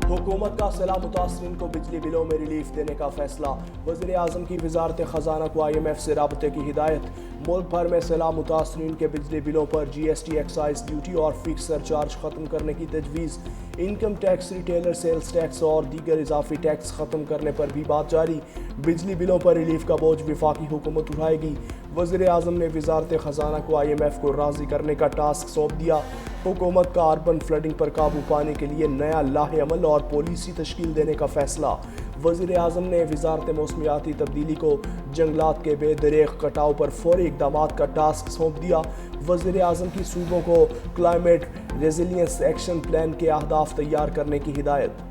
حکومت کا سیلاب متاثرین کو بجلی بلوں میں ریلیف دینے کا فیصلہ، وزیر اعظم کی وزارت خزانہ کو IMF سے رابطے کی ہدایت۔ ملک بھر میں سیلاب متاثرین کے بجلی بلوں پر GST ایکسائز ڈیوٹی اور فکس سرچارج ختم کرنے کی تجویز۔ Income tax, retailer sales tax اور دیگر اضافی ٹیکس ختم کرنے پر بھی بات جاری۔ بجلی بلوں پر ریلیف کا بوجھ وفاقی حکومت اٹھائے گی۔ وزیر اعظم نے وزارت خزانہ کو IMF کو راضی کرنے کا ٹاسک سونپ دیا۔ حکومت کا اربن فلڈنگ پر قابو پانے کے لیے نیا لاہ عمل اور پالیسی تشکیل دینے کا فیصلہ۔ وزیر اعظم نے وزارت موسمیاتی تبدیلی کو جنگلات کے بے دریغ کٹاؤ پر فوری اقدامات کا ٹاسک سونپ دیا۔ وزیر اعظم کی صوبوں کو کلائمیٹ ریزیلینس ایکشن پلان کے اہداف تیار کرنے کی ہدایت۔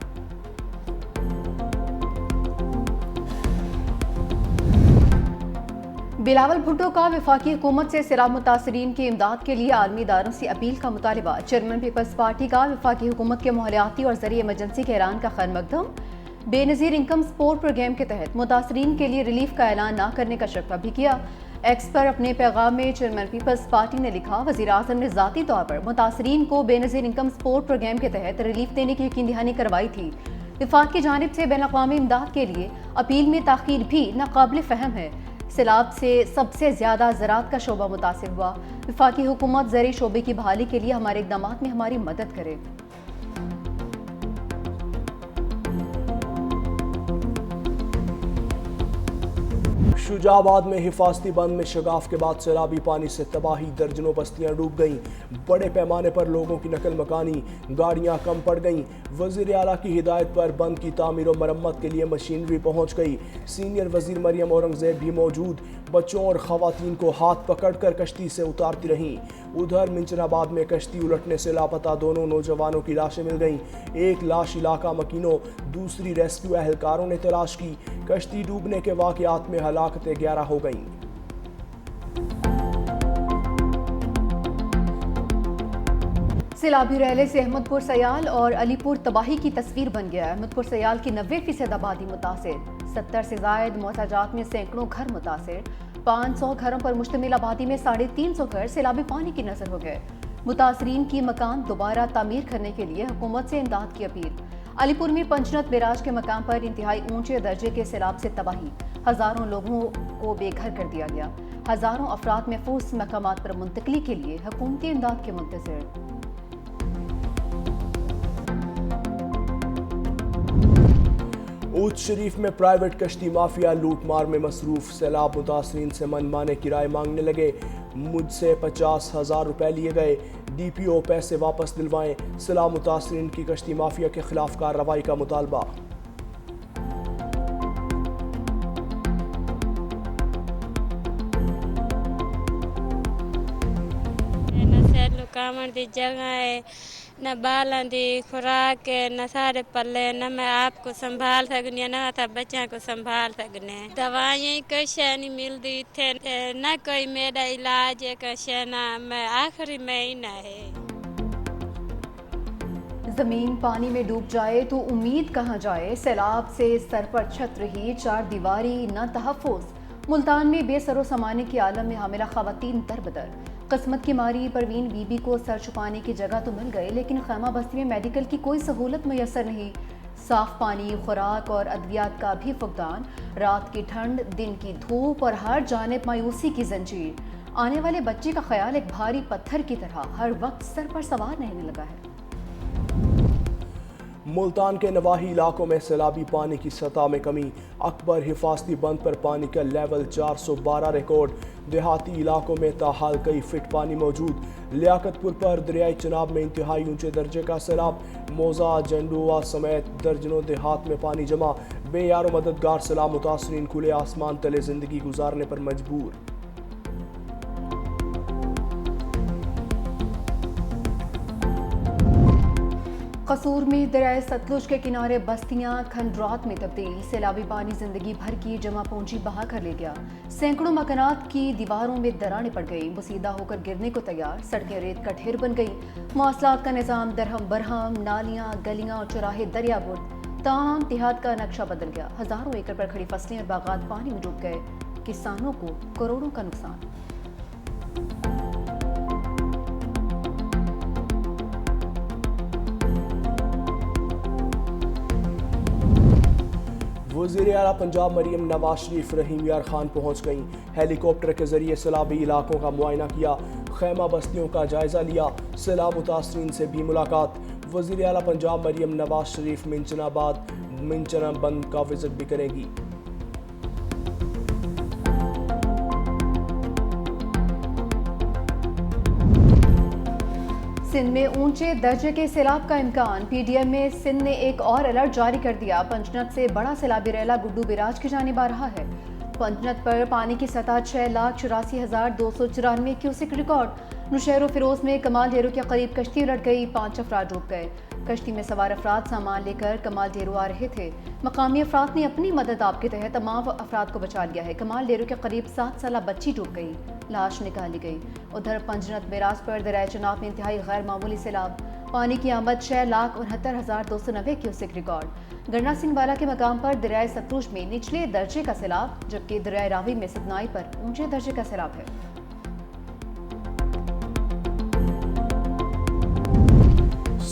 بلاول بھٹو کا وفاقی حکومت سے سیلاب متاثرین کی امداد کے لیے عالمی اداروں سے اپیل کا مطالبہ۔ چیئرمین پیپلز پارٹی کا وفاقی حکومت کے ماحولیاتی اور زرعی ایمرجنسی کے اعلان کا خیر مقدم۔ بے نظیر انکم سپورٹ پروگرام کے تحت متاثرین کے لیے ریلیف کا اعلان نہ کرنے کا شکوہ بھی کیا۔ ایکس پر اپنے پیغام میں چیئرمین پیپلز پارٹی نے لکھا، وزیر اعظم نے ذاتی طور پر متاثرین کو بے نظیر انکم سپورٹ پروگرام کے تحت ریلیف دینے کی یقین دہانی کروائی تھی۔ وفاق کی جانب سے بین الاقوامی امداد کے لیے اپیل میں تاخیر بھی ناقابل فہم ہے۔ سیلاب سے سب سے زیادہ زراعت کا شعبہ متاثر ہوا۔ وفاقی حکومت زرعی شعبے کی بحالی کے لیے ہمارے اقدامات میں ہماری مدد کرے۔ شجاع آباد میں حفاظتی بند میں شگاف کے بعد سیلابی پانی سے تباہی، درجنوں بستیاں ڈوب گئیں۔ بڑے پیمانے پر لوگوں کی نقل مکانی، گاڑیاں کم پڑ گئیں۔ وزیر اعلیٰ کی ہدایت پر بند کی تعمیر و مرمت کے لیے مشینری پہنچ گئی۔ سینئر وزیر مریم اورنگزیب بھی موجود، بچوں اور خواتین کو ہاتھ پکڑ کر کشتی سے اتارتی رہیں۔ ادھر منچن آباد میں کشتی الٹنے سے لاپتہ دونوں نوجوانوں کی لاشیں مل گئیں۔ ایک لاش علاقہ مکینوں، دوسری ریسکیو اہلکاروں نے تلاش کی۔ کشتی ڈوبنے کے واقعات میں ہلاکتیں 11 ہو گئیں۔ سیلابی ریلے سے احمد پور سیال اور علی پور تباہی کی تصویر بن گیا ہے۔ احمد پور سیال کی 90% آبادی متاثر، 70 سے زائد محتاجات میں سینکڑوں گھر متاثر، 500 گھروں پر مشتمل آبادی میں 350 گھر سیلابی پانی کی نذر ہو گئے۔ متاثرین کی مکان دوبارہ تعمیر کرنے کے لیے حکومت سے امداد کی اپیل۔ علی پور میں پنچنت بیراج کے مقام پر انتہائی اونچے درجے کے سیلاب سے تباہی، ہزاروں لوگوں کو بے گھر کر دیا گیا۔ ہزاروں افراد محفوظ مقامات پر منتقلی کے لیے حکومتی امداد کے منتظر۔ اونچ شریف میں پرائیویٹ کشتی مافیا لوٹ مار میں مصروف، سیلاب متاثرین سے من مانے کرائے مانگنے لگے۔ مجھ سے 50,000 روپے لیے گئے، DPO پیسے واپس دلوائیں۔ سیلاب متاثرین کی کشتی مافیا کے خلاف کارروائی کا مطالبہ۔ نہ سیلو کامن دی جگہ ہے، نہ بالاں دی خوراک ہے، نہ سارے پلے، نہ میں آپ کو سنبھال سکنی، نہ تھا بچوں کو سنبھال سکنے۔ دوائیں کوئی شے نہیں ملتی تھے، نہ کوئی میرا علاج ہے، کوئی نہ میں آخری مہینہ ہے۔ زمین پانی میں ڈوب جائے تو امید کہاں جائے، سیلاب سے سر پر چھت رہی چار دیواری نہ تحفظ۔ ملتان میں بے سر و سامانے کے عالم میں حاملہ خواتین در بدر۔ قسمت کی ماری پروین بی بی کو سر چھپانے کی جگہ تو مل گئے، لیکن خیمہ بستی میں میڈیکل کی کوئی سہولت میسر نہیں۔ صاف پانی، خوراک اور ادویات کا بھی فقدان، رات کی ٹھنڈ، دن کی دھوپ اور ہر جانب مایوسی کی زنجیر۔ آنے والے بچے کا خیال ایک بھاری پتھر کی طرح ہر وقت سر پر سوار رہنے لگا ہے۔ ملتان کے نواحی علاقوں میں سیلابی پانی کی سطح میں کمی، اکبر حفاظتی بند پر پانی کا لیول 412 ریکارڈ۔ دیہاتی علاقوں میں تاحال کئی فٹ پانی موجود۔ لیاقت پور پر دریائے چناب میں انتہائی اونچے درجے کا سیلاب، موزہ، جنڈوا سمیت درجنوں دیہات میں پانی جمع۔ بے یار و مددگار سیلاب متاثرین کھلے آسمان تلے زندگی گزارنے پر مجبور۔ قصور میں دریائے ستلج کے کنارے بستیاں کھنڈرات میں تبدیل، سیلابی پانی زندگی بھر کی جمع پونجی بہا کر لے گیا۔ سینکڑوں مکانات کی دیواروں میں دراڑیں پڑ گئیں، بسیدہ ہو کر گرنے کو تیار، سڑکیں ریت کا ڈھیر بن گئیں۔ مواصلات کا نظام درہم برہم، نالیاں، گلیاں اور چوراہے دریا برد۔ تمام دیہات کا نقشہ بدل گیا، ہزاروں ایکڑ پر کھڑی فصلیں اور باغات پانی میں ڈوب گئے، کسانوں کو کروڑوں کا نقصان۔ وزیر اعلیٰ پنجاب مریم نواز شریف رحیم یار خان پہنچ گئیں، ہیلی کاپٹر کے ذریعے سیلابی علاقوں کا معائنہ کیا، خیمہ بستیوں کا جائزہ لیا، سیلاب متاثرین سے بھی ملاقات۔ وزیر اعلیٰ پنجاب مریم نواز شریف منچنا بند کا وزٹ بھی کریں گی۔ سندھ میں اونچے درجے کے سیلاب کا امکان، پی ڈی ایم میں سندھ نے ایک اور الرٹ جاری کر دیا۔ پنجنت سے بڑا سیلابی ریلا گڈو بیراج کی جانب آ رہا ہے۔ پنجنت پر پانی کی سطح 6,84,294 کیوسک ریکارڈ۔ نوشہر و فیروز میں کمال ڈیرو کے قریب کشتی الٹ گئی، 5 افراد ڈوب گئے۔ کشتی میں سوار افراد سامان لے کر کمال ڈیرو آ رہے تھے۔ مقامی افراد نے اپنی مدد آپ کے تحت تمام افراد کو بچا لیا ہے۔ کمال ڈیرو کے قریب 7 سالہ بچی ڈوب گئی، لاش نکالی گئی۔ ادھر پنجنت بیراج پر دریائے چناب میں انتہائی غیر معمولی سیلاب، پانی کی آمد 6,69,290 کیوسک ریکارڈ۔ گرنا سنگھ والا کے مقام پر دریائے ستلج میں نچلے درجے کا سیلاب، جبکہ دریائے راوی میں ستنائی پر اونچے درجے کا سیلاب ہے۔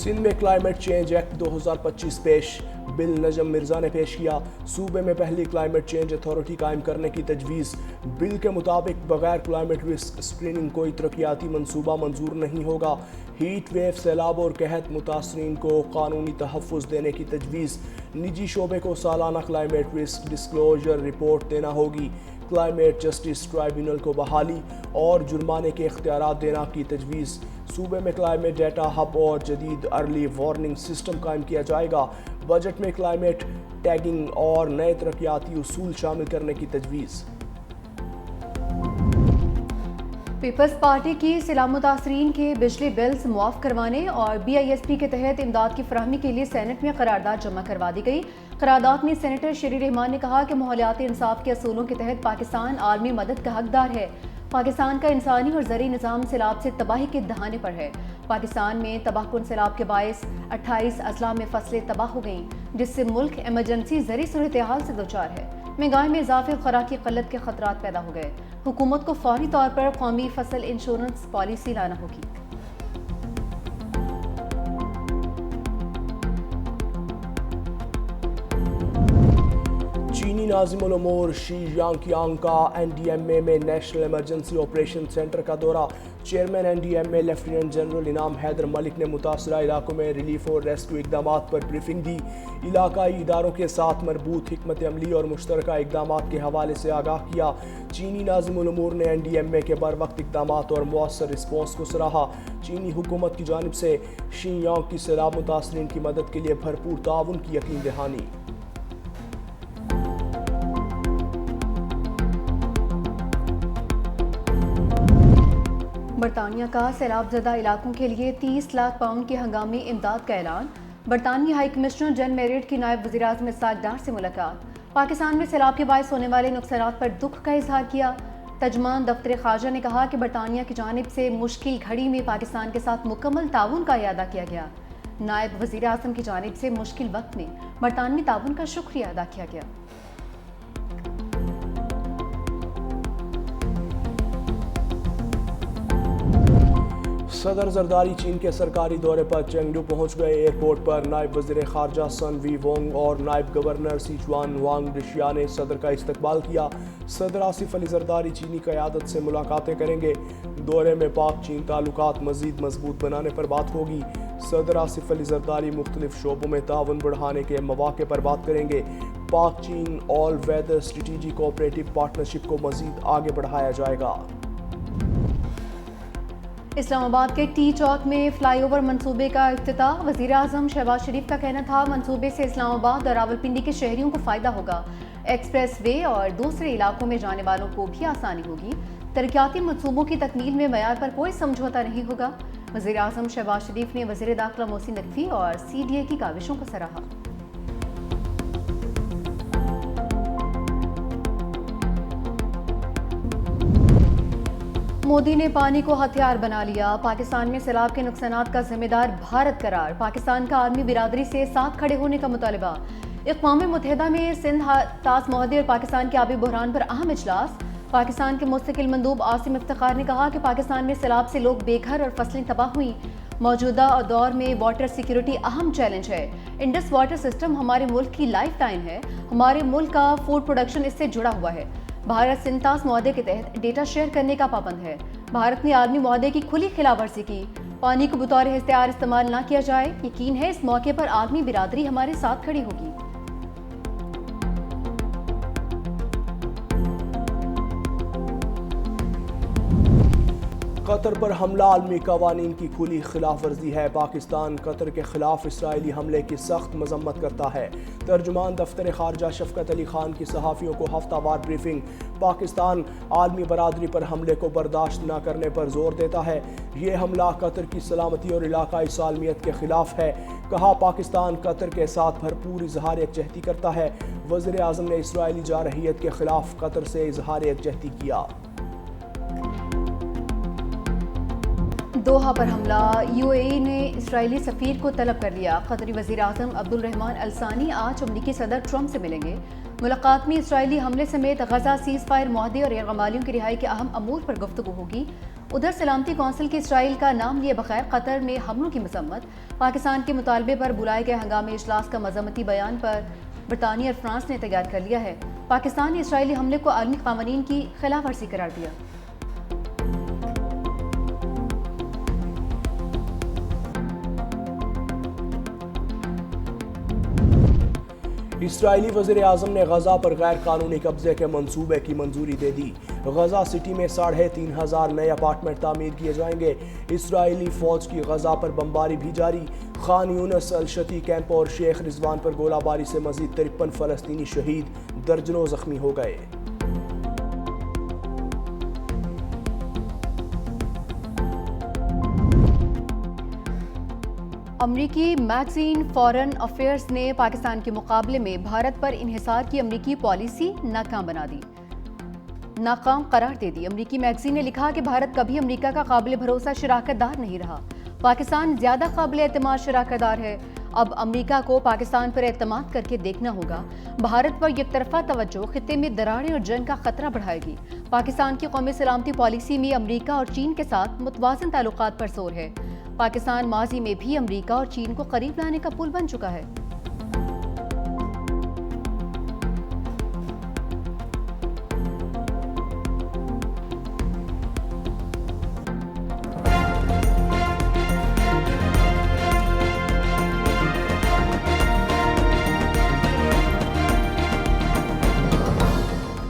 سندھ میں کلائمیٹ چینج ایکٹ 2025 پیش، بل نجم مرزا نے پیش کیا۔ صوبے میں پہلی کلائمیٹ چینج اتھارٹی قائم کرنے کی تجویز۔ بل کے مطابق بغیر کلائمیٹ رسک اسکریننگ کوئی ترقیاتی منصوبہ منظور نہیں ہوگا۔ ہیٹ ویو، سیلاب اور قحط متاثرین کو قانونی تحفظ دینے کی تجویز۔ نجی شعبے کو سالانہ کلائمیٹ رسک ڈسکلوجر رپورٹ دینا ہوگی۔ کلائمیٹ جسٹس ٹرائبیونل کو بحالی اور جرمانے کے اختیارات دینا کی تجویز۔ صوبے میں کلائمیٹ ڈیٹا ہب اور جدید ارلی وارننگ سسٹم قائم کیا جائے گا۔ بجٹ میں کلائمیٹ ٹیگنگ اور نئے ترقیاتی اصول شامل کرنے کی تجویز۔ پیپلز پارٹی کی سیلاب متاثرین کے بجلی بلز معاف کروانے اور بی آئی ایس پی کے تحت امداد کی فراہمی کے لیے سینٹ میں قرارداد جمع کروا دی گئی۔ قرارداد میں سینیٹر شیری رحمان نے کہا کہ ماحولیاتی انصاف کے اصولوں کے تحت پاکستان عالمی مدد کا حقدار ہے۔ پاکستان کا انسانی اور زرعی نظام سیلاب سے تباہی کے دہانے پر ہے۔ پاکستان میں تباہ کن سیلاب کے باعث 28 اضلاع میں فصلیں تباہ ہو گئیں، جس سے ملک ایمرجنسی زرعی صورتحال سے دوچار ہے۔ مہنگائی میں اضافے اور خوراک کی قلت کے خطرات پیدا ہو گئے۔ حکومت کو فوری طور پر قومی فصل انشورنس پالیسی لانا ہوگی۔ چینی ناظم الامور شی یانگ کا این ڈی ایم اے میں نیشنل ایمرجنسی آپریشن سینٹر کا دورہ۔ Chairman N D M A lieutenant general Inam Haider ملک نے متاثرہ علاقوں میں ریلیف اور ریسکیو اقدامات پر بریفنگ دی۔ علاقائی اداروں کے ساتھ مربوط حکمت عملی اور مشترکہ اقدامات کے حوالے سے آگاہ کیا۔ چینی ناظم الامور نے این ڈی ایم اے کے بروقت اقدامات اور مؤثر رسپانس کو سراہا۔ چینی حکومت کی جانب سے شی یانگ کی سیلاب متاثرین کی مدد کے لیے بھرپور تعاون کی یقین دہانی۔ برطانیہ کا سیلاب زدہ علاقوں کے لیے 30 لاکھ پاؤنڈ کی ہنگامی امداد کا اعلان۔ برطانوی ہائی کمشنر جن میریٹ کی نائب وزیر اعظم اسحاق ڈار سے ملاقات۔ پاکستان میں سیلاب کے باعث ہونے والے نقصانات پر دکھ کا اظہار کیا۔ ترجمان دفتر خارجہ نے کہا کہ برطانیہ کی جانب سے مشکل گھڑی میں پاکستان کے ساتھ مکمل تعاون کا اعادہ کیا گیا۔ نائب وزیر اعظم کی جانب سے مشکل وقت میں برطانوی تعاون کا شکریہ ادا کیا گیا۔ صدر زرداری چین کے سرکاری دورے پر چینگڈو پہنچ گئے۔ ایئرپورٹ پر نائب وزیر خارجہ سن وی وونگ اور نائب گورنر سیچوان وانگ ڈشیا نے صدر کا استقبال کیا۔ صدر آصف علی زرداری چینی قیادت سے ملاقاتیں کریں گے۔ دورے میں پاک چین تعلقات مزید مضبوط بنانے پر بات ہوگی۔ صدر آصف علی زرداری مختلف شعبوں میں تعاون بڑھانے کے مواقع پر بات کریں گے۔ پاک چین آل ویدر اسٹریٹجک کوآپریٹو پارٹنرشپ کو مزید آگے بڑھایا جائے گا۔ اسلام آباد کے ٹی چوک میں فلائی اوور منصوبے کا افتتاح۔ وزیر اعظم شہباز شریف کا کہنا تھا منصوبے سے اسلام آباد اور راولپنڈی کے شہریوں کو فائدہ ہوگا۔ ایکسپریس وے اور دوسرے علاقوں میں جانے والوں کو بھی آسانی ہوگی۔ ترقیاتی منصوبوں کی تکمیل میں معیار پر کوئی سمجھوتہ نہیں ہوگا۔ وزیر اعظم شہباز شریف نے وزیر داخلہ محسن نقوی اور سی ڈی اے کی کاوشوں کو سراہا۔ مودی نے پانی کو ہتھیار بنا لیا۔ پاکستان میں سیلاب کے نقصانات کا ذمہ دار بھارت قرار۔ پاکستان کا عالمی برادری سے ساتھ کھڑے ہونے کا مطالبہ۔ اقوام متحدہ میں سندھ طاس معاہدے اور پاکستان کے آبی بحران پر اہم اجلاس۔ پاکستان کے مستقل مندوب عاصم افتخار نے کہا کہ پاکستان میں سیلاب سے لوگ بے گھر اور فصلیں تباہ ہوئیں۔ موجودہ دور میں واٹر سیکیورٹی اہم چیلنج ہے۔ انڈس واٹر سسٹم ہمارے ملک کی لائف لائن ہے۔ ہمارے ملک کا فوڈ پروڈکشن اس سے جڑا ہوا ہے۔ بھارت سنتاس معاہدے کے تحت ڈیٹا شیئر کرنے کا پابند ہے۔ بھارت نے عالمی معاہدے کی کھلی خلاف ورزی کی۔ پانی کو بطور ہتھیار استعمال نہ کیا جائے۔ یقین ہے اس موقع پر عالمی برادری ہمارے ساتھ کھڑی ہوگی۔ قطر پر حملہ عالمی قوانین کی کھلی خلاف ورزی ہے۔ پاکستان قطر کے خلاف اسرائیلی حملے کی سخت مذمت کرتا ہے۔ ترجمان دفتر خارجہ شفقت علی خان کی صحافیوں کو ہفتہ وار بریفنگ۔ پاکستان عالمی برادری پر حملے کو برداشت نہ کرنے پر زور دیتا ہے۔ یہ حملہ قطر کی سلامتی اور علاقائی سالمیت کے خلاف ہے۔ کہا پاکستان قطر کے ساتھ بھرپور اظہار یکجہتی کرتا ہے۔ وزیر اعظم نے اسرائیلی جارحیت کے خلاف قطر سے اظہار یکجہتی کیا۔ دوحہ پر حملہ۔ یو اے ای نے اسرائیلی سفیر کو طلب کر لیا۔ قطری وزیر اعظم عبد الرحمن الثانی آج امریکی صدر ٹرمپ سے ملیں گے۔ ملاقات میں اسرائیلی حملے سمیت غزہ سیز فائر معاہدے اور غیر غمالیوں کی رہائی کے اہم امور پر گفتگو ہوگی۔ ادھر سلامتی کونسل کے اسرائیل کا نام لیے بغیر قطر میں حملوں کی مذمت۔ پاکستان کے مطالبے پر بلائے گئے ہنگامی اجلاس کا مذمتی بیان پر برطانیہ اور فرانس نے تیار کر لیا ہے۔ پاکستان نے اسرائیلی حملے کو عالمی قوانین کی خلاف ورزی قرار دیا۔ اسرائیلی وزیر اعظم نے غزہ پر غیر قانونی قبضے کے منصوبے کی منظوری دے دی۔ غزہ سٹی میں 3500 نئے اپارٹمنٹ تعمیر کیے جائیں گے۔ اسرائیلی فوج کی غزہ پر بمباری بھی جاری۔ خان یونس، الشتی کیمپ اور شیخ رضوان پر گولہ باری سے مزید 53 فلسطینی شہید، درجنوں زخمی ہو گئے۔ امریکی میگزین فارن افیئرز نے پاکستان کے مقابلے میں بھارت پر انحصار کی امریکی پالیسی ناکام قرار دے دی۔ امریکی میگزین نے لکھا کہ بھارت کبھی امریکہ کا قابل بھروسہ شراکت دار نہیں رہا۔ پاکستان زیادہ قابل اعتماد شراکت دار ہے۔ اب امریکہ کو پاکستان پر اعتماد کر کے دیکھنا ہوگا۔ بھارت پر یک طرفہ توجہ خطے میں دراڑیں اور جنگ کا خطرہ بڑھائے گی۔ پاکستان کی قومی سلامتی پالیسی میں امریکہ اور چین کے ساتھ متوازن تعلقات پر زور ہے۔ پاکستان ماضی میں بھی امریکہ اور چین کو قریب لانے کا پل بن چکا ہے۔